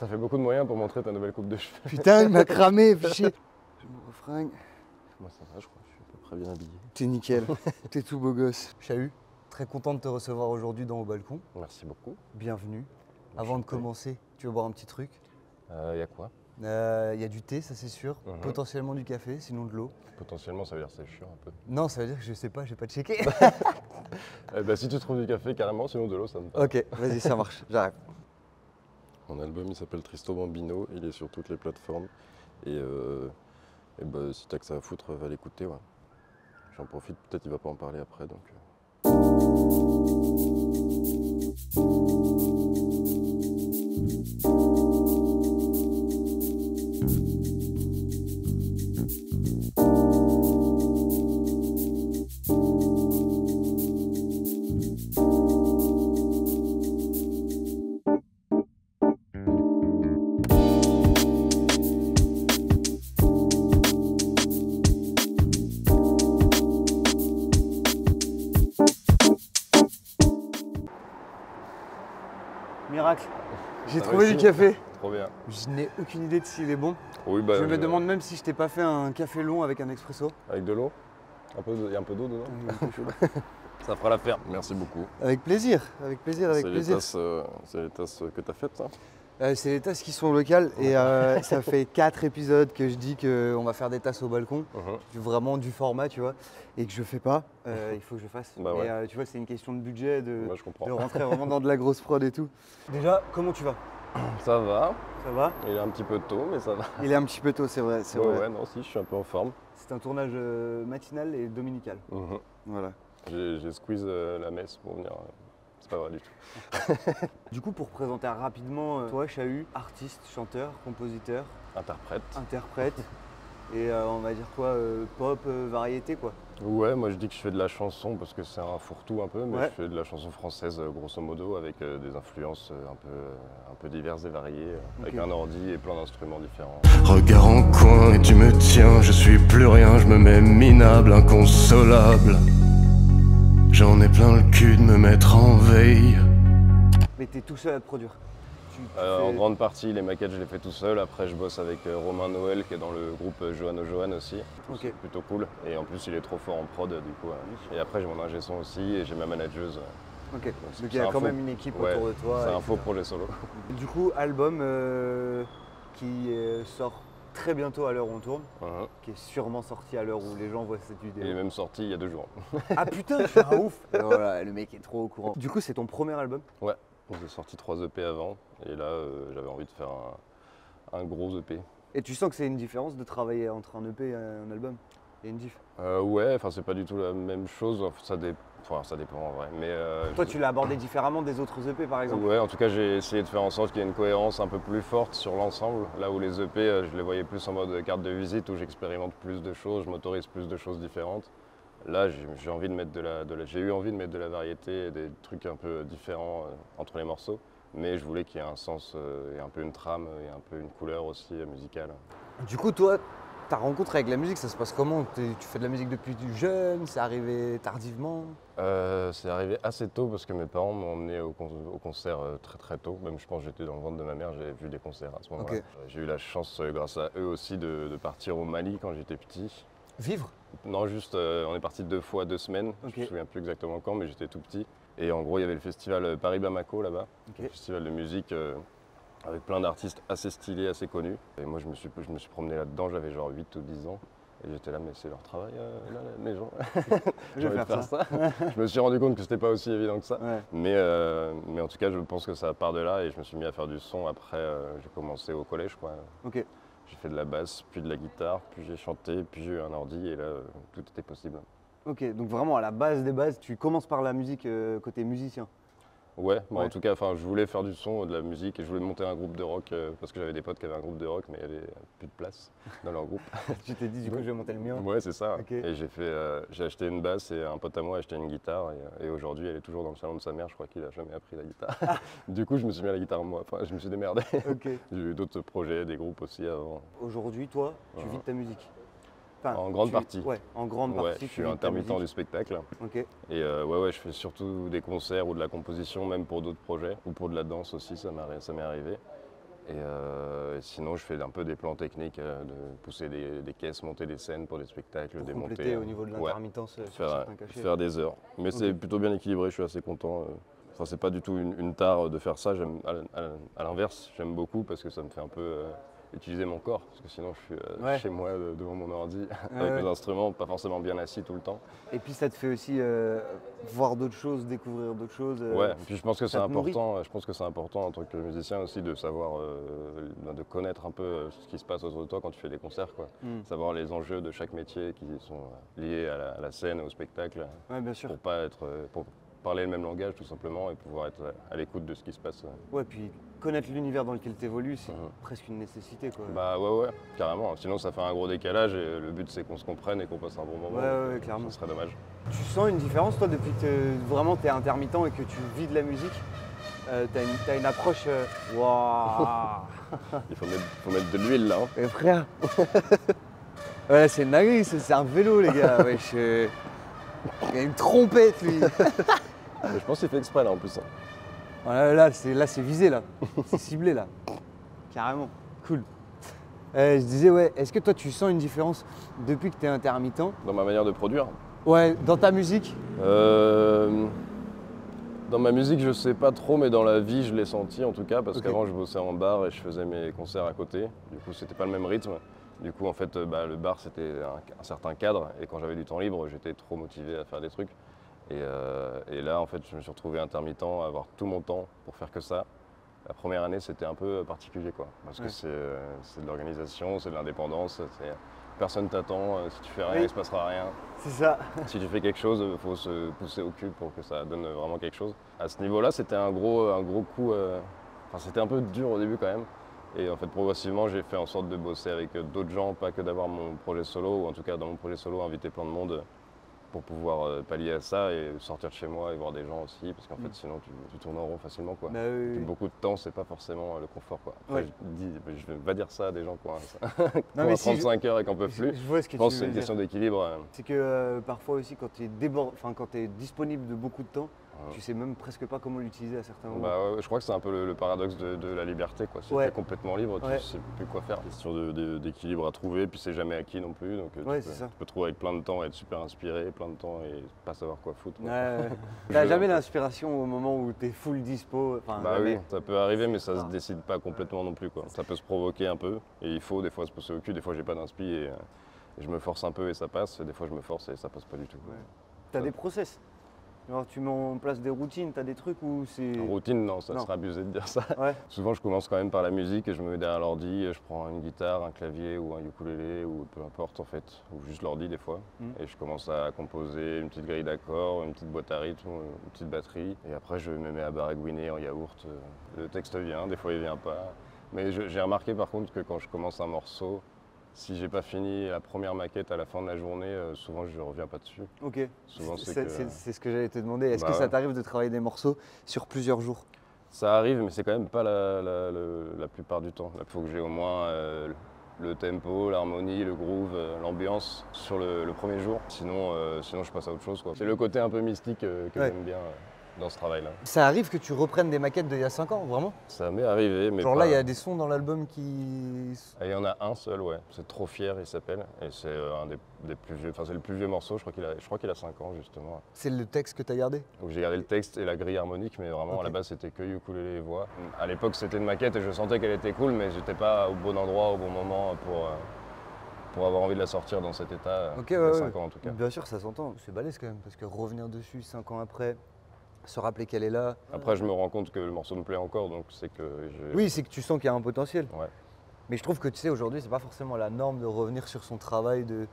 Ça fait beaucoup de moyens pour montrer ta nouvelle coupe de cheveux. Putain, il m'a cramé, fichier. Je me refringue. Moi ça va, je crois, je suis à peu près bien habillé. T'es nickel, t'es tout beau gosse. Chahut, très content de te recevoir aujourd'hui dans Au Balcon. Merci beaucoup. Bienvenue. Avant de commencer, tu veux boire un petit truc? Y a quoi? Il y a du thé, ça c'est sûr. Potentiellement du café, sinon de l'eau. Potentiellement, ça veut dire que c'est chiant un peu. Non, ça veut dire que je sais pas, j'ai pas checké. Bah, si tu trouves du café, carrément, sinon de l'eau, ça me va. Ok, vas-y, ça marche, j'arrive. Mon album, il s'appelle Tristo Bambino, il est sur toutes les plateformes. Et bah, si t'as que ça à foutre, va l'écouter, ouais. J'en profite, peut-être il va pas en parler après, donc... Miracle, j'ai Ça trouvé du réussit. café. Trop bien. Je n'ai aucune idée de s'il est bon. Oui, bah, Je me demande même si je t'ai pas fait un café long avec un expresso. Avec de l'eau? Il y a un peu d'eau dedans? Ça fera l'affaire. Merci beaucoup. Avec plaisir, avec plaisir, avec plaisir. C'est les tasses que t'as faites, ça? C'est les tasses qui sont locales et ça fait 4 épisodes que je dis qu'on va faire des tasses au balcon. Vraiment du format, tu vois, et que je fais pas. Il faut que je fasse. Bah ouais. Et tu vois, c'est une question de budget, Moi, je comprends. de rentrer vraiment dans de la grosse prod et tout. Déjà, comment tu vas? Ça va. Ça va? Il est un petit peu tôt, mais ça va. Il est un petit peu tôt, c'est vrai. Ouais, non, si, je suis un peu en forme. C'est un tournage matinal et dominical. Voilà. J'ai squeeze la messe pour venir. C'est pas vrai du tout. Du coup, pour présenter rapidement, toi, Chahut, artiste, chanteur, compositeur, Interprète. interprète, et on va dire quoi, pop, variété quoi. Ouais, moi je dis que je fais de la chanson parce que c'est un fourre-tout un peu, mais Ouais. je fais de la chanson française grosso modo avec des influences un peu diverses et variées, avec un ordi et plein d'instruments différents. Regard en coin et tu me tiens, je suis plus rien, je me mets minable, inconsolable. J'en ai plein le cul de me mettre en veille. Mais t'es tout seul à te produire. En grande partie, les maquettes je les fais tout seul. Après, je bosse avec Romain Noël qui est dans le groupe Johanno Johan aussi. C'est plutôt cool. Et en plus, il est trop fort en prod du coup. Et après, j'ai mon ingé son aussi et j'ai ma manageuse. Ok, donc il y a quand même une équipe autour de toi. C'est un faux projet solo. Du coup, album qui sort très bientôt à l'heure où on tourne, qui est sûrement sorti à l'heure où les gens voient cette vidéo. Il est même sorti il y a 2 jours. Ah putain, je suis un ouf. Voilà, le mec est trop au courant. Du coup, c'est ton premier album? Ouais, j'ai sorti 3 EP avant et là j'avais envie de faire un gros EP. Et tu sens que c'est une différence de travailler entre un EP et un album? Il y a une diff? Ouais, enfin c'est pas du tout la même chose, ça dépend en vrai. Mais, toi tu l'as abordé différemment des autres EP par exemple? Ouais, en tout cas j'ai essayé de faire en sorte qu'il y ait une cohérence un peu plus forte sur l'ensemble. Là où les EP, je les voyais plus en mode carte de visite où j'expérimente plus de choses, je m'autorise plus de choses différentes. Là j'ai envie de mettre j'ai eu envie de mettre de la variété et des trucs un peu différents entre les morceaux. Mais je voulais qu'il y ait un sens et un peu une trame et un peu une couleur aussi musicale. Du coup toi, ta rencontre avec la musique, ça se passe comment? Tu fais de la musique depuis jeune? C'est arrivé tardivement? C'est arrivé assez tôt parce que mes parents m'ont emmené au concert très très tôt. Même je pense que j'étais dans le ventre de ma mère, j'avais vu des concerts à ce moment-là. J'ai eu la chance grâce à eux aussi de partir au Mali quand j'étais petit. Vivre? Non, juste on est parti 2 fois 2 semaines. Je me souviens plus exactement quand, mais j'étais tout petit. Et en gros, il y avait le festival Paris-Bamako là-bas, le festival de musique avec plein d'artistes assez stylés, assez connus. Et moi, je me suis promené là-dedans, j'avais genre 8 ou 10 ans. Et j'étais là, mais c'est leur travail, là, les gens. Je vais faire ça. Je me suis rendu compte que c'était pas aussi évident que ça. Ouais. Mais en tout cas, je pense que ça part de là et je me suis mis à faire du son. Après, j'ai commencé au collège, quoi. Ok. J'ai fait de la basse, puis de la guitare, puis j'ai chanté, puis j'ai eu un ordi et là, tout était possible. Ok, donc vraiment à la base des bases, tu commences par la musique côté musicien. Ouais, en tout cas, je voulais faire du son, de la musique et je voulais monter un groupe de rock parce que j'avais des potes qui avaient un groupe de rock mais il n'y avait plus de place dans leur groupe. Tu t'es dit du coup je vais monter le mien? Ouais, c'est ça. Okay. Et j'ai acheté une basse et un pote à moi a acheté une guitare et aujourd'hui elle est toujours dans le salon de sa mère, je crois qu'il n'a jamais appris la guitare. Du coup je me suis mis à la guitare moi, je me suis démerdé. Okay. J'ai eu d'autres projets, des groupes aussi avant. Aujourd'hui toi, tu vis de ta musique? Enfin, en grande partie. Ouais, en grande partie. Je suis intermittent du spectacle. Ok. Et je fais surtout des concerts ou de la composition, même pour d'autres projets, ou pour de la danse aussi, ça m'est arrivé. Et sinon, je fais un peu des plans techniques, de pousser des caisses, monter des scènes pour des spectacles, Pour démonter. compléter au niveau de Ouais, l'intermittence sur certains cachets. faire des heures. Mais c'est plutôt bien équilibré, je suis assez content. Enfin, c'est pas du tout une tare de faire ça. À l'inverse, j'aime beaucoup parce que ça me fait un peu utiliser mon corps. Parce que sinon, je suis chez moi devant mon ordi avec mes instruments, pas forcément bien assis tout le temps. Et puis ça te fait aussi voir d'autres choses, découvrir d'autres choses. Ouais, et puis je pense que c'est ça te nourrit. important. Je pense que c'est important en tant que musicien aussi de savoir, de connaître un peu ce qui se passe autour de toi quand tu fais des concerts, quoi. Savoir les enjeux de chaque métier qui sont liés à la scène, au spectacle, Ouais, bien sûr. pour pas être, pour parler le même langage tout simplement et pouvoir être à l'écoute de ce qui se passe. Ouais, puis connaître l'univers dans lequel tu évolues, c'est presque une nécessité, quoi. Bah ouais, carrément. Sinon ça fait un gros décalage et le but c'est qu'on se comprenne et qu'on passe un bon moment. Ouais, clairement. Ce serait dommage. Tu sens une différence, toi, depuis que vraiment tu es intermittent et que tu vis de la musique? T'as une approche. Waouh. Il faut mettre de l'huile là. Hein. Mais frère. Ouais, c'est une dinguerie, c'est un vélo, les gars. Ouais, il y a une trompette, lui. Mais je pense qu'il fait exprès là en plus. Hein. Voilà, là, c'est visé, là. C'est ciblé, là. Carrément. Cool. Je disais, ouais, est-ce que toi, tu sens une différence depuis que tu es intermittent? Dans ma manière de produire. Ouais, dans ta musique? Dans ma musique, je sais pas trop, mais dans la vie, je l'ai senti en tout cas, parce qu'avant, je bossais en bar et je faisais mes concerts à côté. Du coup, c'était pas le même rythme. Du coup, en fait, le bar, c'était un certain cadre. Et quand j'avais du temps libre, j'étais trop motivé à faire des trucs. Et là, en fait, je me suis retrouvé intermittent, à avoir tout mon temps pour faire que ça. La première année, c'était un peu particulier, quoi. Parce que c'est de l'organisation, c'est de l'indépendance. Personne t'attend. Si tu fais rien, il se passera rien. C'est ça. Si tu fais quelque chose, il faut se pousser au cul pour que ça donne vraiment quelque chose. À ce niveau-là, c'était un gros coup. Enfin, c'était un peu dur au début quand même. Et en fait, progressivement, j'ai fait en sorte de bosser avec d'autres gens, pas que d'avoir mon projet solo, ou en tout cas dans mon projet solo, inviter plein de monde pour pouvoir pallier à ça et sortir de chez moi et voir des gens aussi, parce qu'en fait, sinon, tu tournes en rond facilement, quoi. Bah, oui. Beaucoup de temps, c'est pas forcément le confort, quoi. Après, je vais pas dire ça à des gens qui ont Non, mais 35 heures et qu'on peut plus. Je vois ce que Je pense tu que c'est veux une dire. question d'équilibre. C'est que parfois aussi, quand tu es disponible de beaucoup de temps, tu sais même presque pas comment l'utiliser à certains moments. Bah ouais, je crois que c'est un peu le paradoxe de la liberté, quoi. Si tu es complètement libre, tu sais plus quoi faire. Question d'équilibre à trouver, puis c'est jamais acquis non plus. Donc tu peux trouver avec plein de temps, être super inspiré, plein de temps et pas savoir quoi foutre. T'as jamais l'inspiration au moment où tu es full dispo? Bah oui, ça peut arriver, mais ça se décide pas complètement non plus, quoi. Ça peut se provoquer un peu, et il faut des fois se pousser au cul. Des fois j'ai pas d'inspi et je me force un peu et ça passe. Et des fois je me force et ça passe pas du tout. T'as des process? Genre tu mets en place des routines, t'as des trucs où c'est... Routine, non, ça serait abusé de dire ça. Souvent, je commence quand même par la musique et je me mets derrière l'ordi, je prends une guitare, un clavier ou un ukulélé ou peu importe en fait, ou juste l'ordi des fois. Et je commence à composer une petite grille d'accords, une petite boîte à rythme, une petite batterie. Et après, je me mets à baragouiner en yaourt. Le texte vient, des fois il vient pas. Mais j'ai remarqué par contre que quand je commence un morceau, si j'ai pas fini la première maquette à la fin de la journée, souvent je reviens pas dessus. Ok. Souvent c'est ce que j'allais te demander. Est-ce que ça t'arrive de travailler des morceaux sur plusieurs jours? Ça arrive, mais c'est quand même pas la plupart du temps. Il faut que j'ai au moins le tempo, l'harmonie, le groove, l'ambiance sur le premier jour. Sinon, je passe à autre chose, quoi. C'est le côté un peu mystique que j'aime bien dans ce travail-là. Ça arrive que tu reprennes des maquettes d'il y a 5 ans, vraiment? Ça m'est arrivé, mais genre pas... là, il y a des sons dans l'album qui... Il y en a un seul, ouais. C'est Trop Fier, il s'appelle. Et c'est un des plus vieux, enfin c'est le plus vieux morceau, je crois qu'il a 5 ans justement. C'est le texte que tu as gardé? Donc j'ai gardé le texte et la grille harmonique, mais vraiment à la base c'était que ukulélé et voix. À l'époque c'était une maquette et je sentais qu'elle était cool, mais j'étais pas au bon endroit, au bon moment pour avoir envie de la sortir dans cet état. Il y a 5 ans en tout cas. Bien sûr, ça s'entend. C'est balèze quand même, parce que revenir dessus 5 ans après, se rappeler qu'elle est là. Après, je me rends compte que le morceau me plaît encore, donc c'est que Oui, c'est que tu sens qu'il y a un potentiel. Ouais. Mais je trouve que tu sais, aujourd'hui, c'est pas forcément la norme de revenir sur son travail de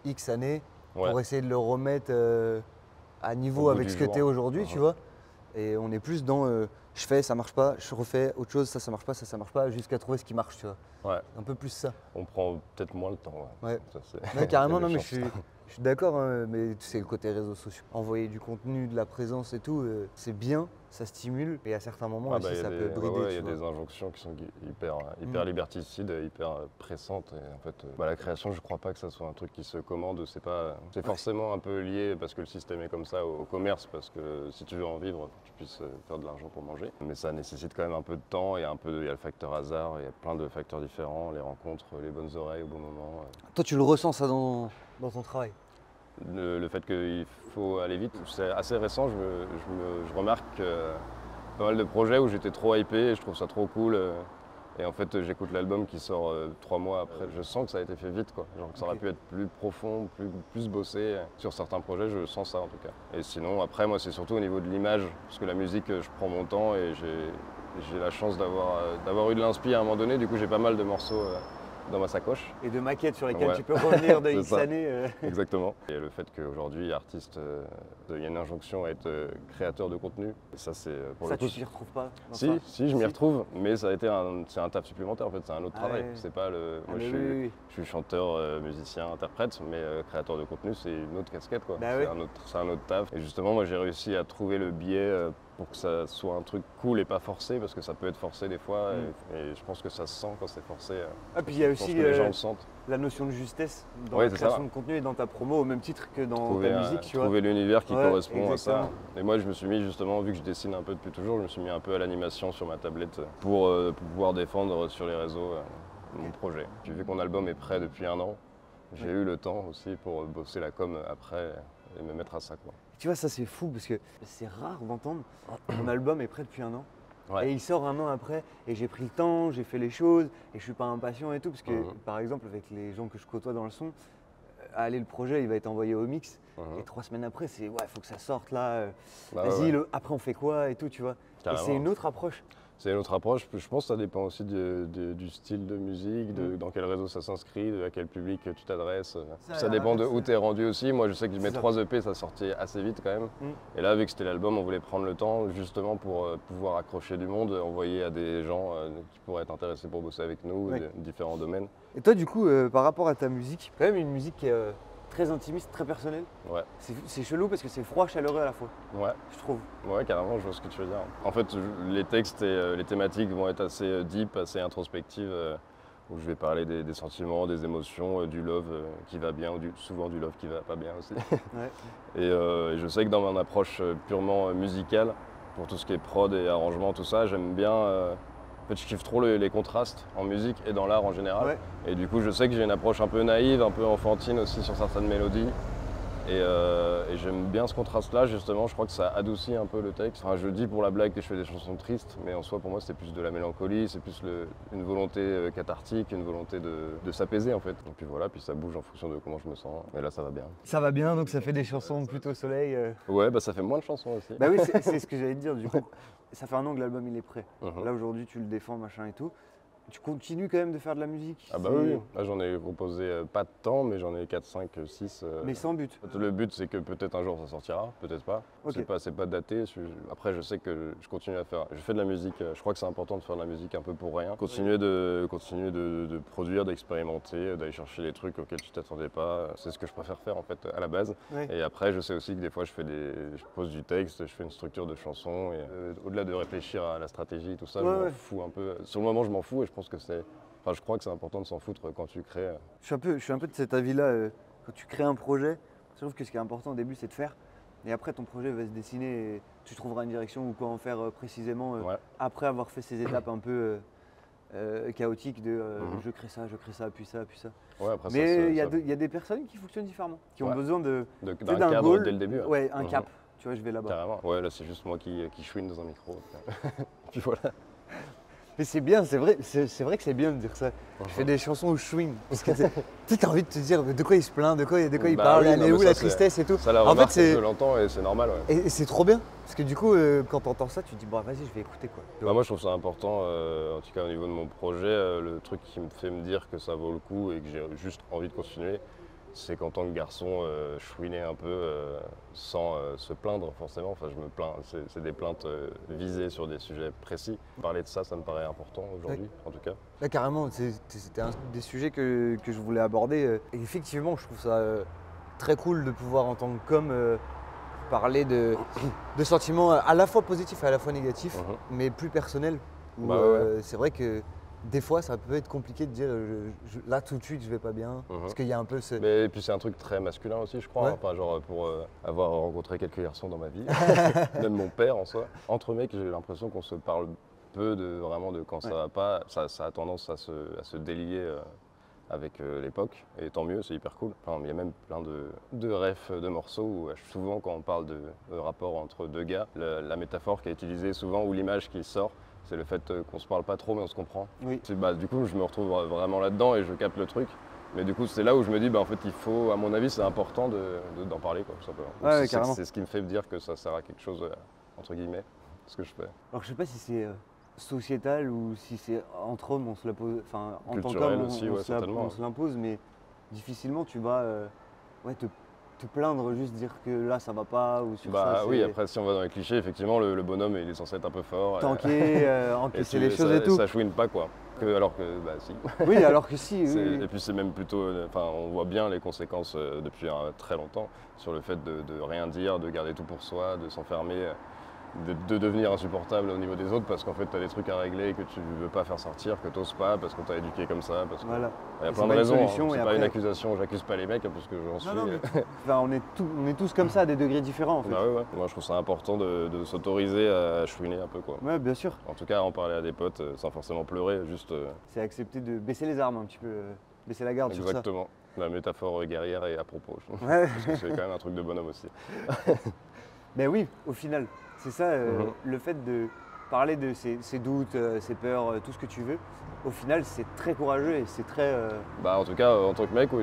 X années pour essayer de le remettre à niveau avec ce que tu es aujourd'hui, tu vois. Et on est plus dans je fais, ça marche pas, je refais autre chose, ça marche pas, ça marche pas, jusqu'à trouver ce qui marche, tu vois. Ouais. Un peu plus ça. On prend peut-être moins le temps. Ouais. Ça, carrément, non, mais je suis d'accord, hein, mais c'est le côté réseaux sociaux. Envoyer du contenu, de la présence et tout, c'est bien, ça stimule et à certains moments aussi ça peut brider. Il y a des injonctions qui sont hyper liberticides, hyper pressantes. Et en fait, la création, je crois pas que ça soit un truc qui se commande. C'est forcément un peu lié parce que le système est comme ça au commerce, parce que si tu veux en vivre, faut que tu puisses faire de l'argent pour manger. Mais ça nécessite quand même un peu de temps et il y a le facteur hasard, il y a plein de facteurs différents, les rencontres, les bonnes oreilles au bon moment. Toi, tu le ressens ça dans ton travail? Le fait qu'il faut aller vite, c'est assez récent. Je remarque pas mal de projets où j'étais trop hypé et je trouve ça trop cool. Et en fait, j'écoute l'album qui sort 3 mois après. Je sens que ça a été fait vite, quoi. Genre que ça aurait pu être plus profond, plus bossé. Sur certains projets, je sens ça en tout cas. Et sinon, après, moi, c'est surtout au niveau de l'image. Parce que la musique, je prends mon temps et j'ai la chance d'avoir eu de l'inspi à un moment donné. Du coup, j'ai pas mal de morceaux dans ma sacoche. Et de maquettes sur lesquelles tu peux revenir de X années. Exactement. Et le fait qu'aujourd'hui, artiste, il y a une injonction à être créateur de contenu. Et ça, c'est pour le coup. Ça, tu t'y retrouves pas Si, je m'y retrouve, mais ça a été c'est un taf supplémentaire en fait, c'est un autre travail. Ouais. C'est pas le. Moi, je suis chanteur, musicien, interprète, mais créateur de contenu, c'est une autre casquette, quoi. C'est un autre taf. Et justement, moi, j'ai réussi à trouver le biais pour que ça soit un truc cool et pas forcé, parce que ça peut être forcé des fois, et je pense que ça se sent quand c'est forcé. Puis il y a aussi les gens le sentent. La notion de justesse dans la création de contenu et dans ta promo, au même titre que dans ta musique, tu vois. Trouver l'univers qui correspond à ça. Et moi, je me suis mis justement, vu que je dessine un peu depuis toujours, je me suis mis un peu à l'animation sur ma tablette pour pouvoir défendre sur les réseaux mon projet. Puis vu que mon album est prêt depuis 1 an, j'ai eu le temps aussi pour bosser la com après et me mettre à ça, quoi. Tu vois, ça c'est fou parce que c'est rare d'entendre mon album est prêt depuis 1 an. Et il sort 1 an après et j'ai pris le temps, j'ai fait les choses et je suis pas impatient et tout parce que par exemple avec les gens que je côtoie dans le son, allez, le projet il va être envoyé au mix et 3 semaines après c'est faut que ça sorte là, vas-y après on fait quoi et tout, tu vois. Carrément. Et c'est une autre approche. C'est une autre approche. Je pense que ça dépend aussi du style de musique, dans quel réseau ça s'inscrit, à quel public tu t'adresses. Ça dépend de où tu es rendu aussi. Moi, je sais que mes 3 EP, ça sortait assez vite quand même. Et là, vu que c'était l'album, on voulait prendre le temps justement pour pouvoir accrocher du monde, envoyer à des gens qui pourraient être intéressés pour bosser avec nous, de différents domaines. Et toi, du coup, par rapport à ta musique, quand même une musique qui est très intimiste, très personnelle. Ouais. C'est chelou parce que c'est froid, chaleureux à la fois. Ouais. Je trouve. Ouais, carrément, je vois ce que tu veux dire. En fait, les textes et les thématiques vont être assez deep, assez introspectives, où je vais parler des sentiments, des émotions, du love qui va bien, ou souvent du love qui va pas bien aussi. Et je sais que dans mon approche purement musicale, pour tout ce qui est prod et arrangement, tout ça, j'aime bien. En fait, je kiffe trop les contrastes en musique et dans l'art en général. Et du coup, je sais que j'ai une approche un peu naïve, un peu enfantine aussi sur certaines mélodies. Et j'aime bien ce contraste-là, justement. Je crois que ça adoucit un peu le texte. Enfin, je dis pour la blague que je fais des chansons tristes, mais en soi, pour moi, c'est plus de la mélancolie, c'est plus une volonté cathartique, une volonté de s'apaiser, en fait. Et puis voilà, puis ça bouge en fonction de comment je me sens. Mais là, ça va bien. Ça va bien, donc ça fait des chansons plutôt soleil. Ouais, ça fait moins de chansons aussi. Bah oui, c'est ce que j'allais te dire, du coup. Ça fait 1 an que l'album il est prêt. Là, aujourd'hui, tu le défends, machin et tout. Tu continues quand même de faire de la musique? Ah bah oui, là j'en ai composé pas de temps, mais j'en ai 4, 5, 6. Mais sans but? Le but c'est que peut-être un jour ça sortira, peut-être pas. C'est pas daté. Après je sais que je continue à faire. Je fais de la musique, je crois que c'est important de faire de la musique un peu pour rien. Continuer de produire, d'expérimenter, d'aller chercher les trucs auxquels tu t'attendais pas. C'est ce que je préfère faire en fait à la base. Et après je sais aussi que des fois je pose du texte, je fais une structure de chanson. Et au-delà de réfléchir à la stratégie, tout ça, je m'en fous un peu. Sur le moment je m'en fous et je pense que je crois que c'est important de s'en foutre quand tu crées. Je suis un peu de cet avis-là. Quand tu crées un projet, je trouve que ce qui est important au début, c'est de faire. Et après, ton projet va se dessiner et tu trouveras une direction ou quoi en faire précisément après avoir fait ces étapes un peu chaotiques de je crée ça, puis ça, puis ça. Après, mais il y a des personnes qui fonctionnent différemment, qui ont besoin d'un cadre goal, dès le début. Ouais, un cap. Tu vois, je vais là-bas. Carrément. Ouais, là, c'est juste moi qui chouine dans un micro. Puis voilà. Mais c'est bien, c'est vrai que c'est bien de dire ça. Je fais des chansons où je swing. Parce que tu as envie de te dire de quoi il se plaint, de quoi il parle, elle est où la tristesse et tout. Ça la remarque, je l'entends et c'est normal. Et c'est trop bien. Parce que du coup, quand tu entends ça, tu te dis, bon, vas-y, je vais écouter quoi. Moi, je trouve ça important, en tout cas au niveau de mon projet, le truc qui me fait me dire que ça vaut le coup et que j'ai juste envie de continuer, c'est qu'en tant que garçon, chouiner un peu sans se plaindre forcément. Enfin, je me plains, c'est des plaintes visées sur des sujets précis. Parler de ça, ça me paraît important aujourd'hui, en tout cas. Là, carrément, c'était un des sujets que je voulais aborder. Et effectivement, je trouve ça très cool de pouvoir, en tant que com, parler de sentiments à la fois positifs et à la fois négatifs, mais plus personnels. C'est vrai que des fois, ça peut être compliqué de dire là tout de suite je vais pas bien, parce qu'il y a un peu ce... Mais et puis c'est un truc très masculin aussi, je crois. Enfin, genre pour avoir rencontré quelques garçons dans ma vie, même mon père en soi. Entre mecs, j'ai l'impression qu'on se parle peu de quand ça va pas. Ça a tendance à se délier avec l'époque, et tant mieux, c'est hyper cool. Enfin, il y a même plein de refs de morceaux où souvent quand on parle de rapport entre deux gars, la métaphore qui est utilisée souvent ou l'image qui sort, c'est le fait qu'on se parle pas trop mais on se comprend. Oui. Du coup, je me retrouve vraiment là-dedans et je capte le truc. Mais du coup, c'est là où je me dis, en fait, il faut, à mon avis, c'est important d'en parler, quoi, tout simplement. C'est ce qui me fait dire que ça sert à quelque chose, entre guillemets, ce que je fais. Alors, je sais pas si c'est sociétal ou si c'est entre hommes, on se l'impose. Enfin, en tant culturel qu'homme, aussi, on se l'impose, mais difficilement tu vas te plaindre, juste dire que là ça va pas ou sur ça. Oui, après si on va dans les clichés, effectivement le bonhomme il est censé être un peu fort. Tanker, encaisser les choses et tout. Ça chouine pas quoi. Alors que si. Oui, alors que si. Et puis c'est même plutôt, on voit bien les conséquences depuis très longtemps sur le fait de rien dire, de garder tout pour soi, de s'enfermer. De devenir insupportable au niveau des autres parce qu'en fait tu as des trucs à régler que tu veux pas faire sortir, que tu n'oses pas parce qu'on t'a éduqué comme ça. Parce que il y a plein de raisons, c'est pas une accusation, j'accuse pas les mecs parce que j'en suis. Non, mais on est tous comme ça à des degrés différents en fait. Ouais. Moi je trouve ça important de s'autoriser à chouiner un peu quoi. Ouais, bien sûr. En tout cas en parler à des potes sans forcément pleurer, juste. C'est accepter de baisser les armes un petit peu, baisser la garde. Exactement. Sur ça. La métaphore guerrière est à propos. Parce que c'est quand même un truc de bonhomme aussi. Mais oui, au final. C'est ça, le fait de parler de ses doutes, ses peurs, tout ce que tu veux, au final c'est très courageux et c'est très... en tout cas, en tant que mec, oui,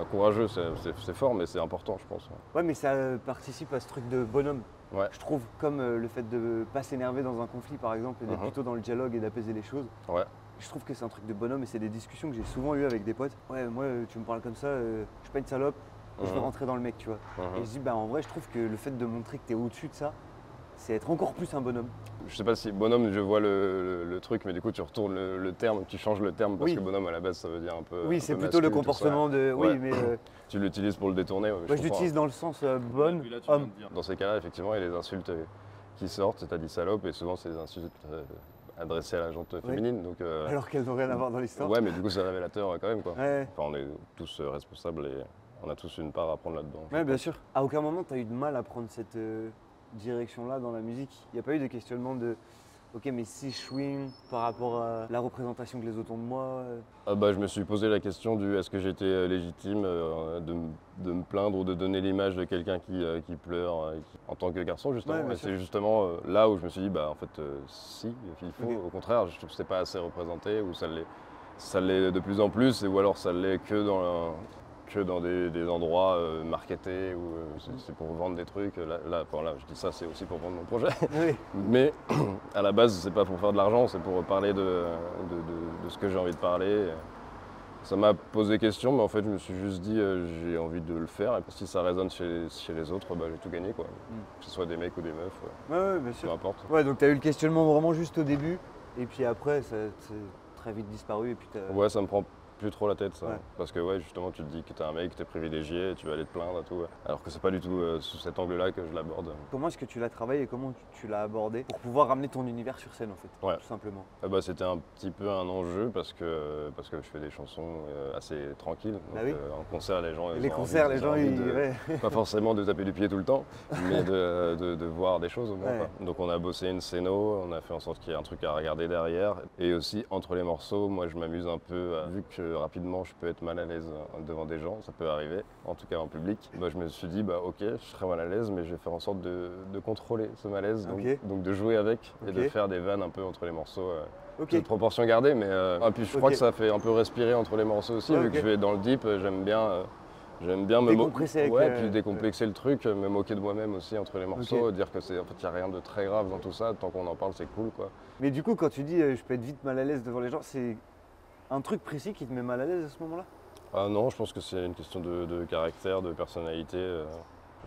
courageux c'est fort, mais c'est important je pense. Ouais, mais ça participe à ce truc de bonhomme, je trouve, comme le fait de ne pas s'énerver dans un conflit par exemple, et d'être plutôt dans le dialogue et d'apaiser les choses. Ouais. Je trouve que c'est un truc de bonhomme et c'est des discussions que j'ai souvent eues avec des potes. Ouais, moi tu me parles comme ça, je suis pas une salope, je veux rentrer dans le mec, tu vois. Et je dis, en vrai je trouve que le fait de montrer que tu es au-dessus de ça, c'est être encore plus un bonhomme. Je sais pas si bonhomme, je vois le truc, mais du coup tu retournes le terme, tu changes le terme parce que bonhomme à la base ça veut dire un peu. Oui, c'est plutôt le comportement de. Ouais. Oui, mais. Tu l'utilises pour le détourner. Moi je l'utilise dans le sens bonne, homme. Dans ces cas-là, effectivement, il y a des insultes qui sortent, t'as dit salope, et souvent c'est des insultes adressées à la jante féminine. Donc, alors qu'elles n'ont rien à voir dans l'histoire. Ouais, mais du coup c'est révélateur quand même quoi. Ouais. Enfin, on est tous responsables et on a tous une part à prendre là-dedans. Ouais, bien sûr. À aucun moment tu as eu de mal à prendre cette direction-là dans la musique. Il n'y a pas eu de questionnement de ok, mais si je swing par rapport à la représentation que les autres ont de moi. Je me suis posé la question du est-ce que j'étais légitime de me plaindre ou de donner l'image de quelqu'un qui pleure en tant que garçon justement. Ouais, et c'est justement là où je me suis dit en fait si, il faut. Au contraire, je trouve que c'est pas assez représenté ou ça l'est de plus en plus ou alors ça l'est que dans des endroits marketés où c'est pour vendre des trucs. Là, je dis ça, c'est aussi pour vendre mon projet. Oui. Mais à la base, c'est pas pour faire de l'argent, c'est pour parler de ce que j'ai envie de parler. Ça m'a posé question, mais en fait, je me suis juste dit, j'ai envie de le faire. Et si ça résonne chez les autres, j'ai tout gagné, quoi. Que ce soit des mecs ou des meufs. Ouais, bien sûr. Peu importe. Ouais, donc tu as eu le questionnement vraiment juste au début, et puis après, ça c'est très vite disparu. Et puis ouais, ça me prend plus trop la tête ça. Ouais. Parce que justement tu te dis que t'es un mec, t'es privilégié et tu vas aller te plaindre et tout. Alors que c'est pas du tout sous cet angle-là que je l'aborde. Comment est-ce que tu l'as travaillé et comment tu l'as abordé pour pouvoir ramener ton univers sur scène en fait, tout simplement? C'était un petit peu un enjeu parce que je fais des chansons assez tranquilles. Donc, en concert les gens pas forcément de taper du pied tout le temps, mais de voir des choses au moins. Ouais. Donc on a bossé une scéno, on a fait en sorte qu'il y ait un truc à regarder derrière. Et aussi entre les morceaux, moi je m'amuse un peu, vu que rapidement je peux être mal à l'aise devant des gens, ça peut arriver, en tout cas en public. Je me suis dit ok, je serai mal à l'aise, mais je vais faire en sorte de contrôler ce malaise, donc de jouer avec et de faire des vannes un peu entre les morceaux. De proportion gardée, mais puis je crois que ça fait un peu respirer entre les morceaux aussi, vu que je vais dans le deep, j'aime bien me décompresser puis décomplexer le truc, me moquer de moi-même aussi entre les morceaux, dire que il n'y a rien de très grave dans tout ça, tant qu'on en parle c'est cool quoi. Mais du coup quand tu dis je peux être vite mal à l'aise devant les gens, c'est un truc précis qui te met mal à l'aise à ce moment-là? Non, je pense que c'est une question de caractère, de personnalité.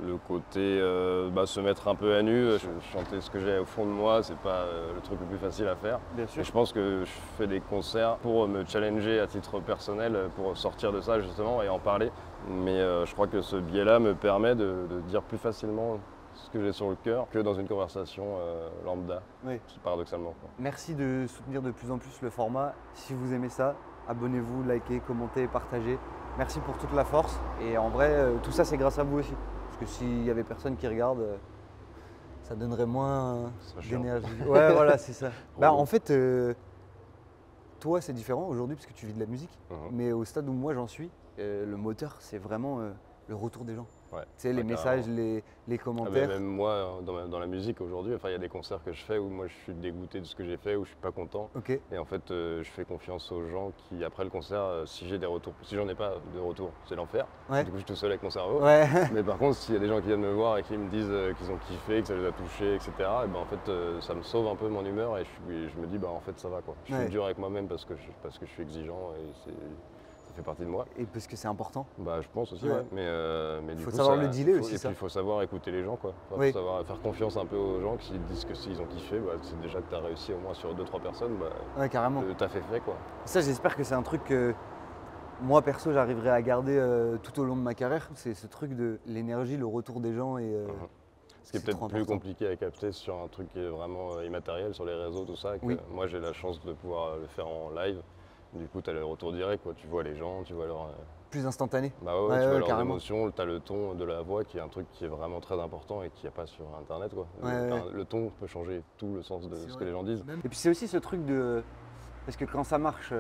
Le côté se mettre un peu à nu, chanter ce que j'ai au fond de moi, c'est pas le truc le plus facile à faire. Bien sûr. Et je pense que je fais des concerts pour me challenger à titre personnel, pour sortir de ça justement et en parler. Mais je crois que ce biais-là me permet de dire plus facilement ce que j'ai sur le cœur que dans une conversation lambda, paradoxalement. Quoi. Merci de soutenir de plus en plus le format. Si vous aimez ça, abonnez-vous, likez, commentez, partagez. Merci pour toute la force. Et en vrai, tout ça, c'est grâce à vous aussi. Parce que s'il y avait personne qui regarde, ça donnerait moins d'énergie. Ouais, voilà, c'est ça. En fait, toi, c'est différent aujourd'hui parce que tu vis de la musique. Mais au stade où moi, j'en suis, le moteur, c'est vraiment le retour des gens. Ouais. Tu sais, les messages, les commentaires. Même moi, dans la musique aujourd'hui, il y a des concerts que je fais où moi je suis dégoûté de ce que j'ai fait, où je suis pas content. Et en fait, je fais confiance aux gens qui, après le concert, si j'ai des retours, si j'en ai pas de retour, c'est l'enfer. Du coup, je suis tout seul avec mon cerveau. Mais par contre, s'il y a des gens qui viennent me voir et qui me disent qu'ils ont kiffé, que ça les a touchés, etc., et en fait, ça me sauve un peu mon humeur et je me dis, en fait, ça va. Quoi. Je suis dur avec moi-même parce que je suis exigeant et ça fait partie de moi. Et parce que c'est important. Je pense aussi, mais du coup, faut savoir le dealer aussi. Et puis il faut savoir écouter les gens, quoi. Faut savoir faire confiance un peu aux gens qui disent que s'ils ont kiffé, c'est déjà que tu as réussi au moins sur 2-3 personnes. Carrément. T'as fait quoi. Ça, j'espère que c'est un truc que moi perso j'arriverai à garder tout au long de ma carrière. C'est ce truc de l'énergie, le retour des gens et. Ce qui est peut-être plus compliqué à capter sur un truc qui est vraiment immatériel sur les réseaux, tout ça. Moi j'ai la chance de pouvoir le faire en live. Du coup, tu as le retour direct, quoi. Tu vois les gens, tu vois leur. Plus instantané. Tu vois leurs émotions, tu as le ton de la voix qui est un truc qui est vraiment très important et qu'il n'y a pas sur internet, quoi. Le ton peut changer tout le sens de ce que les gens disent. Et puis c'est aussi ce truc de. Parce que quand ça marche,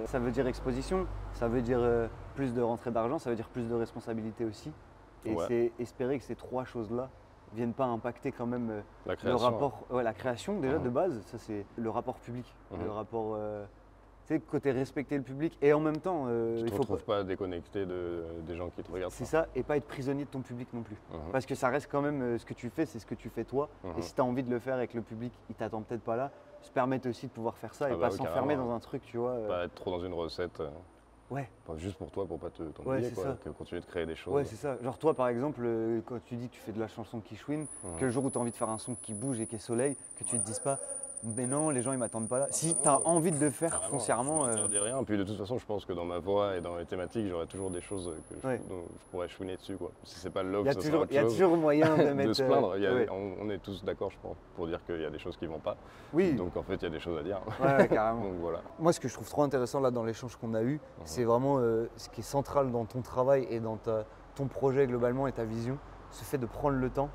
ça veut dire exposition, ça veut dire plus de rentrée d'argent, ça veut dire plus de responsabilité aussi. Et c'est espérer que ces trois choses-là viennent pas impacter quand même le rapport. La création déjà de base, ça c'est le rapport public, le rapport. Côté respecter le public et en même temps tu te retrouves pas déconnecté des gens qui te regardent. C'est ça, et pas être prisonnier de ton public non plus. Parce que ça reste quand même ce que tu fais, c'est ce que tu fais toi. Et si tu as envie de le faire avec le public, il t'attend peut-être pas là, se permettre aussi de pouvoir faire ça et pas s'enfermer dans un truc, tu vois. Pas être trop dans une recette. Pas juste pour toi, pour pas t'ennuyer, que continuer de créer des choses. Ouais, c'est ça. Genre toi par exemple, quand tu dis que tu fais de la chanson qui chouine, que le jour où tu as envie de faire un son qui bouge et qui est soleil, que tu te dises pas mais non, les gens ils m'attendent pas là. Si tu as envie de le faire foncièrement. Je dis rien. Puis de toute façon, je pense que dans ma voix et dans les thématiques, j'aurai toujours des choses dont je pourrais chouiner dessus, quoi. Si c'est pas le log, il y a toujours moyen de mettre. De se plaindre. On est tous d'accord, je pense, pour dire qu'il y a des choses qui vont pas. Oui. Donc en fait, il y a des choses à dire. Ouais, carrément. Donc voilà. Moi, ce que je trouve trop intéressant là dans l'échange qu'on a eu, c'est vraiment ce qui est central dans ton travail et dans ton projet globalement et ta vision, ce fait de prendre le temps.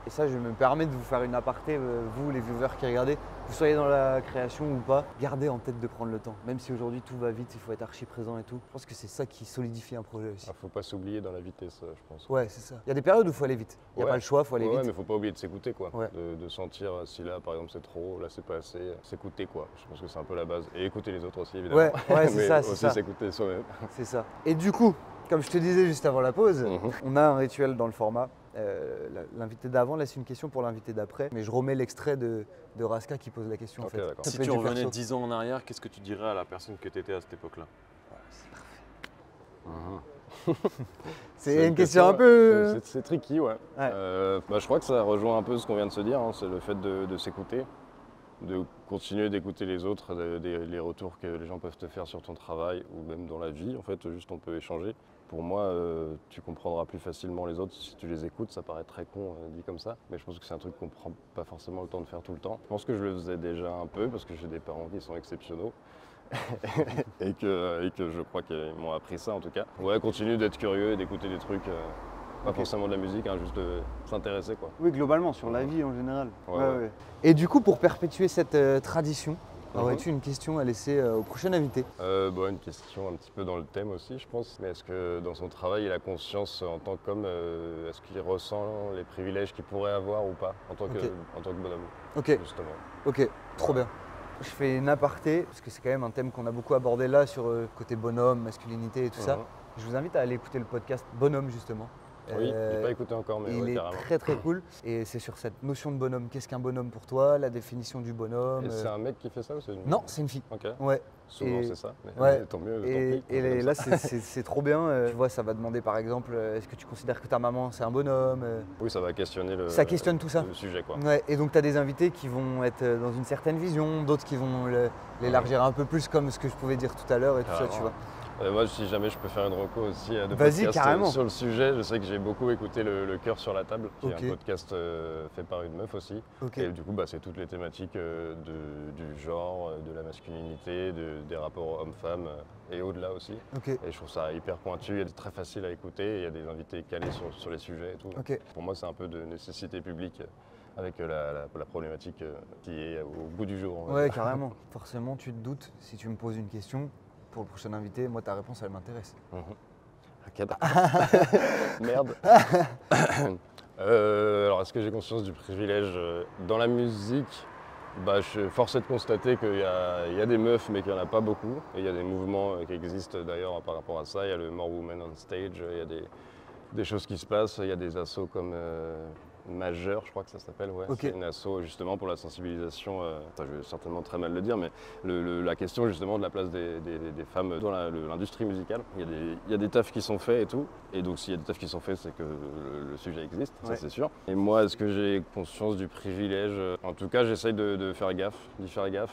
Et ça, je me permets de vous faire une aparté, vous les viewers qui regardez, que vous soyez dans la création ou pas, gardez en tête de prendre le temps. Même si aujourd'hui tout va vite, il faut être archi présent et tout. Je pense que c'est ça qui solidifie un projet aussi. Faut pas s'oublier dans la vitesse, je pense. Ouais, c'est ça. Il y a des périodes où il faut aller vite. Il n'y a pas le choix, il faut aller vite. Ouais, mais faut pas oublier de s'écouter, quoi. De sentir si là, par exemple, c'est trop, là, c'est pas assez. S'écouter, quoi. Je pense que c'est un peu la base. Et écouter les autres aussi, évidemment. Ouais, c'est ça. Aussi s'écouter soi-même. C'est ça. Et du coup, comme je te disais juste avant la pause, on a un rituel dans le format. L'invité d'avant laisse une question pour l'invité d'après, mais je remets l'extrait de Raska qui pose la question. Okay, en fait. Si tu revenais 10 ans en arrière, qu'est-ce que tu dirais à la personne que tu étais à cette époque-là? C'est parfait. C'est une question un peu. C'est tricky, ouais. Je crois que ça rejoint un peu ce qu'on vient de se dire, c'est le fait de s'écouter, de continuer d'écouter les autres, les retours que les gens peuvent te faire sur ton travail ou même dans la vie, en fait, juste on peut échanger. Pour moi, tu comprendras plus facilement les autres si tu les écoutes. Ça paraît très con dit comme ça, mais je pense que c'est un truc qu'on prend pas forcément le temps de faire tout le temps. Je pense que je le faisais déjà un peu parce que j'ai des parents qui sont exceptionnels et que je crois qu'ils m'ont appris ça en tout cas. Ouais, continue d'être curieux et d'écouter des trucs, pas forcément de la musique, juste de s'intéresser, quoi. Oui, globalement, sur la vie en général. Ouais. Et du coup, pour perpétuer cette tradition, aurais-tu une question à laisser au prochain invité? Une question un petit peu dans le thème aussi, je pense. Mais est-ce que dans son travail, il a conscience en tant qu'homme, est-ce qu'il ressent les privilèges qu'il pourrait avoir ou pas en tant que bonhomme? Ok. Justement. Ok, trop bien. Je fais une aparté, parce que c'est quand même un thème qu'on a beaucoup abordé là sur côté bonhomme, masculinité et tout ça. Je vous invite à aller écouter le podcast Bonhomme justement. Oui, je l'ai pas écouté encore, mais il est carrément. très très cool. Et c'est sur cette notion de bonhomme. Qu'est-ce qu'un bonhomme pour toi? La définition du bonhomme. Et c'est un mec qui fait ça ou c'est une... Non, c'est une fille. Ok. Ouais. Souvent c'est ça. Ouais. Tant mieux. Et là, c'est trop bien. Tu vois, ça va demander par exemple, est-ce que tu considères que ta maman c'est un bonhomme? Oui, ça va questionner ça questionne tout ça. Le sujet, quoi. Ouais. Et donc tu as des invités qui vont être dans une certaine vision, d'autres qui vont l'élargir un peu plus, comme ce que je pouvais dire tout à l'heure et tout ça, tu vois. Moi, si jamais je peux faire une reco aussi de Vas-y, podcast carrément. sur le sujet, je sais que j'ai beaucoup écouté le Cœur sur la table, qui Ok. est un podcast fait par une meuf aussi. Ok. Et du coup, c'est toutes les thématiques du genre, de la masculinité, des rapports hommes-femmes et au-delà aussi. Ok. Et je trouve ça hyper pointu, très facile à écouter, et il y a des invités calés sur les sujets et tout. Ok. Pour moi, c'est un peu de nécessité publique avec la problématique qui est au bout du jour. on va Ouais, dire. carrément. Forcément, tu te doutes, si tu me poses une question, pour le prochain invité, moi, ta réponse, elle m'intéresse. Merde. Alors, est-ce que j'ai conscience du privilège dans la musique? Je suis forcé de constater qu'il y a des meufs, mais qu'il n'y en a pas beaucoup. Et il y a des mouvements qui existent d'ailleurs par rapport à ça. Il y a le More Women on Stage, il y a des choses qui se passent. Il y a des assos comme Majeur, je crois que ça s'appelle. Ouais. Ok. C'est une asso justement pour la sensibilisation. Je vais certainement très mal le dire, mais la question justement de la place des femmes dans l'industrie musicale. Il y a des tafs qui sont faits et tout. Et donc s'il y a des tafs qui sont faits, c'est que le sujet existe, Ouais. ça c'est sûr. Et moi, est-ce que j'ai conscience du privilège? En tout cas, j'essaye d'y faire gaffe.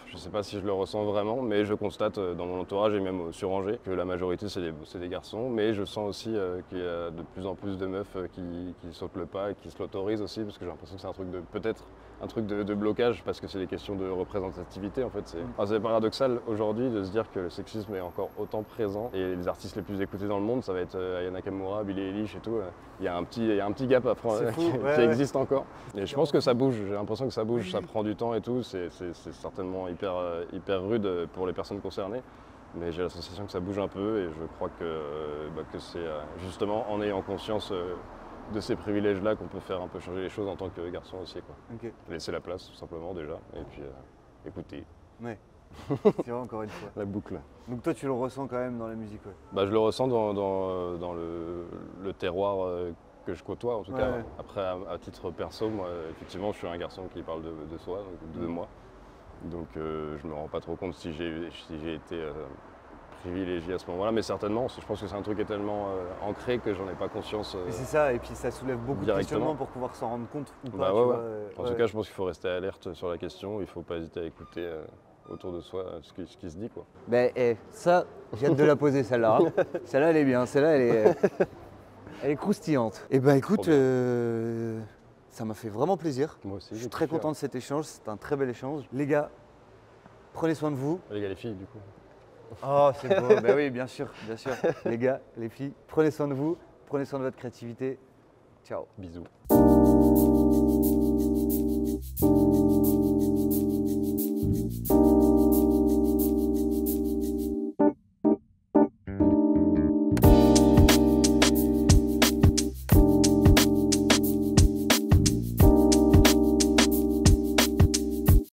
Je ne sais pas si je le ressens vraiment, mais je constate dans mon entourage et même sur Angers que la majorité c'est des garçons. Mais je sens aussi qu'il y a de plus en plus de meufs qui sautent le pas et qui se l'autorisent aussi, parce que j'ai l'impression que c'est un truc de blocage, parce que c'est des questions de représentativité en fait. C'est paradoxal aujourd'hui de se dire que le sexisme est encore autant présent, et les artistes les plus écoutés dans le monde, ça va être Aya Nakamura, Billie Eilish et tout. Il y a un petit gap à prendre C'est fou, qui ouais. existe encore. Et je pense que ça bouge, j'ai l'impression que ça bouge, ça prend du temps et tout. C'est certainement hyper rude pour les personnes concernées. Mais j'ai la sensation que ça bouge un peu, et je crois que c'est justement en ayant conscience de ces privilèges-là qu'on peut faire un peu changer les choses en tant que garçon aussi, quoi. Ok. Laisser la place, tout simplement, déjà, et puis écouter Ouais. C'est vrai, encore une fois. la boucle. Donc toi, tu le ressens quand même dans la musique, ouais. Je le ressens dans le terroir que je côtoie, en tout cas. Ouais. Après, à titre perso, moi, effectivement, je suis un garçon qui parle de soi, de moi. Donc je me rends pas trop compte si j'ai été privilégié à ce moment-là, mais certainement, je pense que c'est un truc qui est tellement ancré que j'en ai pas conscience. Et c'est ça, et puis ça soulève beaucoup de directement. questionnements pour pouvoir s'en rendre compte ou pas. Bah tu ouais, vois, ouais. En ouais. tout cas, je pense qu'il faut rester alerte sur la question, il faut pas hésiter à écouter autour de soi ce qui se dit, quoi. Ben, ça, j'ai hâte de la poser celle-là. Hein. Celle-là, elle est bien. Celle-là, elle est croustillante. Et ben écoute, Trop ça m'a fait vraiment plaisir. Moi aussi. Je suis très content de cet échange. C'est un très bel échange. Les gars, prenez soin de vous. Les gars, les filles, du coup. Oh, c'est beau. Ben oui, bien sûr, bien sûr. Les gars, les filles, prenez soin de vous. Prenez soin de votre créativité. Ciao. Bisous.